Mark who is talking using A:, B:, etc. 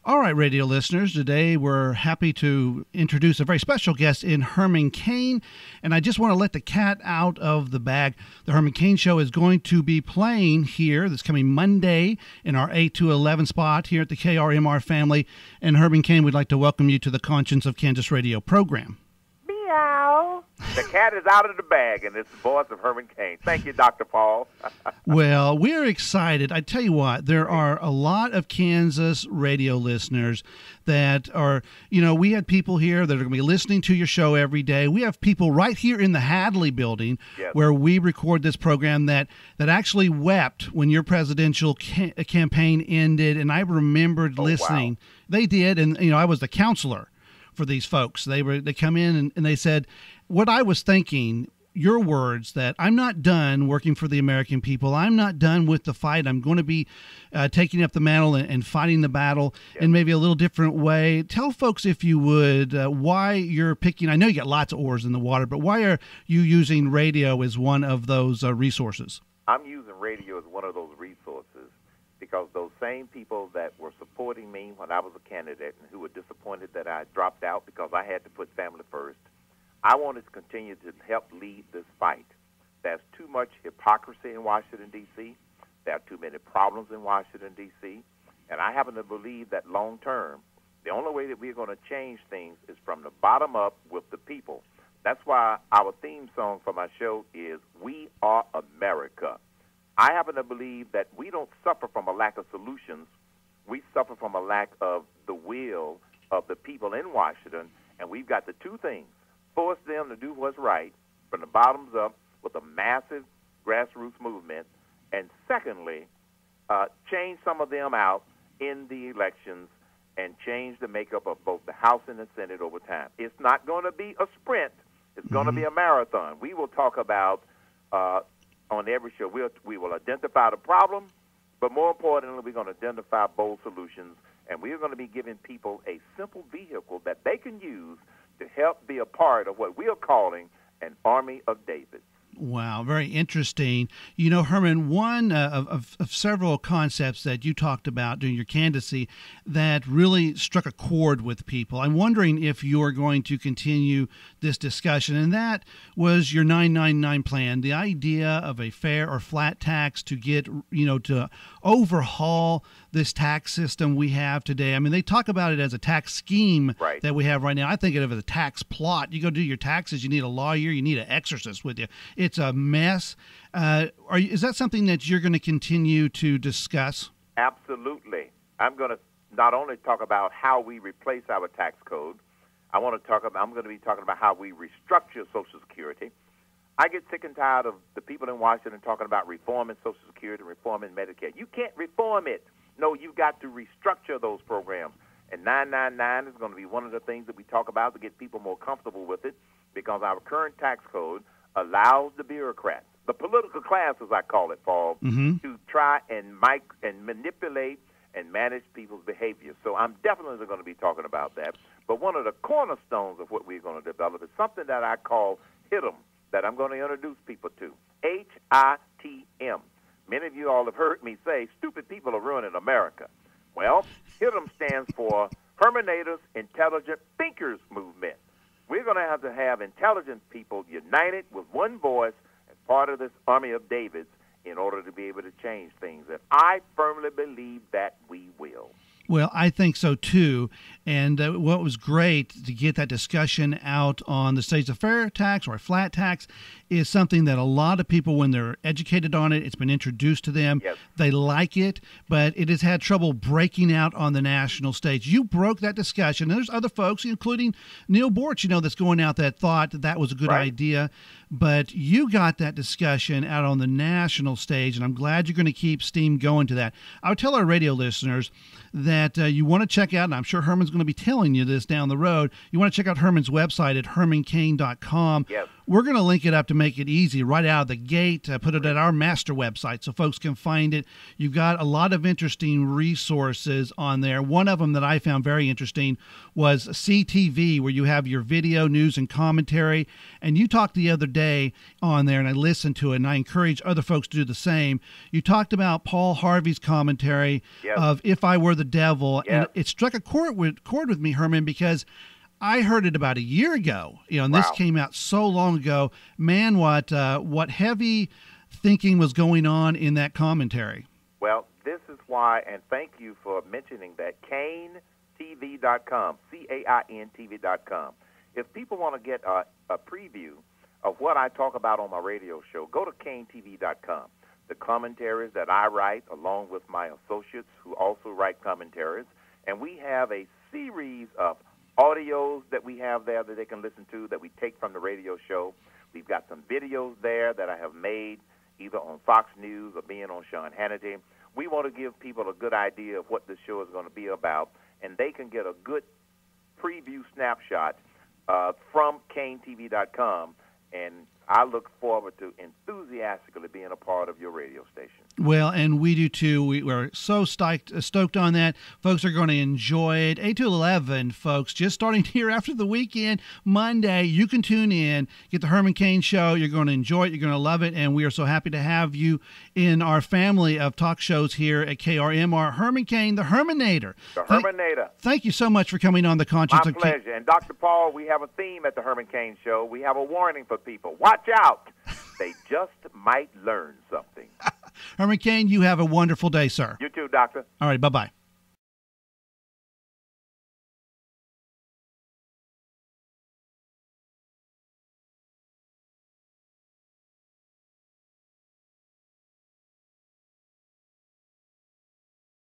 A: All right, radio listeners, today we're happy to introduce a very special guest in Herman Cain, and I just want to let the cat out of the bag. The Herman Cain Show is going to be playing here this coming Monday in our 8 to 11 spot here at the KRMR family, and Herman Cain would like to welcome you to the Conscience of Kansas radio program.
B: Meow. The cat is out of the bag, and it's the voice of Herman Cain. Thank you, Dr. Paul.
A: Well, we're excited. I tell you what, there are a lot of Kansas radio listeners that are, we had people here that are going to be listening to your show every day. We have people right here in the Hadley building where we record this program that actually wept when your presidential campaign ended, and I remembered listening. Wow. They did, and, I was the counselor for these folks. They come in and they said, what I was thinking, your words, that I'm not done working for the American people. I'm not done with the fight. I'm going to be taking up the mantle and fighting the battle in maybe a little different way. Tell folks, if you would, why you're picking, I know you got lots of oars in the water, but why are you using radio as one of those resources?
B: I'm using radio as one of those resources because those same people that were supporting me when I was a candidate and who were disappointed that I dropped out because I had to put family first, I wanted to continue to help lead this fight. There's too much hypocrisy in Washington, D.C. There are too many problems in Washington, D.C. And I happen to believe that long term, the only way that we're going to change things is from the bottom up with the people. That's why our theme song for my show is We Are America. I happen to believe that we don't suffer from a lack of solutions. We suffer from a lack of the will of the people in Washington, and we've got the two things. Force them to do what's right from the bottoms up with a massive grassroots movement, and secondly, change some of them out in the elections and change the makeup of both the House and the Senate over time. It's not going to be a sprint. It's going to be a marathon. We will talk about, on every show, we will identify the problem, but more importantly, we're going to identify bold solutions, and we're going to be giving people a simple vehicle that they can use to help be a part of what we are calling an Army of David.
A: Wow, very interesting. Herman, one of several concepts that you talked about during your candidacy that really struck a chord with people. I'm wondering if you're going to continue this discussion, and that was your 999 plan, the idea of a fair or flat tax to get, to overhaul this tax system we have today. I mean, they talk about it as a tax scheme that we have right now. I think of it as a tax plot. You go do your taxes, you need a lawyer, you need an exorcist with you. It's a mess. Is that something that you're going to continue to discuss?
B: Absolutely. I'm going to not only talk about how we replace our tax code, I'm going to be talking about how we restructure Social Security. I get sick and tired of the people in Washington talking about reforming Social Security and reforming Medicare. You can't reform it. No, you've got to restructure those programs. And 999 is going to be one of the things that we talk about to get people more comfortable with it, because our current tax code allows the bureaucrats, the political class, as I call it, Paul, to try and manipulate and manage people's behavior. So I'm definitely going to be talking about that. But one of the cornerstones of what we're going to develop is something that I call HITM, that I'm going to introduce people to, HITM. Many of you all have heard me say, stupid people are ruining America. Well, HITM stands for Hermanators Intelligent Thinkers Movement. We're going to have intelligent people united with one voice as part of this Army of Davids in order to be able to change things. And I firmly believe that we will.
A: Well, I think so, too. And what was great to get that discussion out on the state's a fair tax or a flat tax is something that a lot of people, when they're educated on it, it's been introduced to them.
B: Yes.
A: They like it, but it has had trouble breaking out on the national stage. You broke that discussion. And there's other folks, including Neil Borch, that's going out that thought that was a good idea. But you got that discussion out on the national stage, and I'm glad you're going to keep steam going to that. I would tell our radio listeners that you want to check out, and I'm sure Herman's going to be telling you this down the road, you want to check out Herman's website at hermancain.com.
B: Yes.
A: We're going to link it up to make it easy right out of the gate. Put it at our master website so folks can find it. You've got a lot of interesting resources on there. One of them that I found very interesting was CTV, where you have your video, news, and commentary. And you talked the other day on there, and I listened to it, and I encourage other folks to do the same. You talked about Paul Harvey's commentary of If I Were the Devil, and it struck a chord with me, Herman, because I heard it about a year ago, and this came out so long ago. Man, what heavy thinking was going on in that commentary.
B: Well, this is why, and thank you for mentioning that, CainTV.com, CainTV.com. If people want to get a preview of what I talk about on my radio show, go to CainTV.com. The commentaries that I write, along with my associates who also write commentaries, and we have a series of audios that we have there that they can listen to that we take from the radio show. We've got some videos there that I have made either on Fox News or being on Sean Hannity. We want to give people a good idea of what this show is going to be about, and they can get a good preview snapshot from CainTV.com, and I look forward to enthusiastically being a part of your radio station.
A: Well, and we do too. We're so stoked on that. Folks are going to enjoy it. 8 to 11, folks, just starting here after the weekend, Monday. You can tune in, get the Herman Cain Show. You're going to enjoy it. You're going to love it. And we are so happy to have you in our family of talk shows here at KRMR. Herman Cain, the Hermanator.
B: The Hermanator.
A: Thank you so much for coming on the Conscience
B: My
A: of
B: pleasure. And Dr. Paul, we have a theme at the Herman Cain Show. We have a warning for people. Watch out. They just might learn something.
A: Herman Cain, you have a wonderful day, sir.
B: You too, Doctor.
A: All right, bye-bye.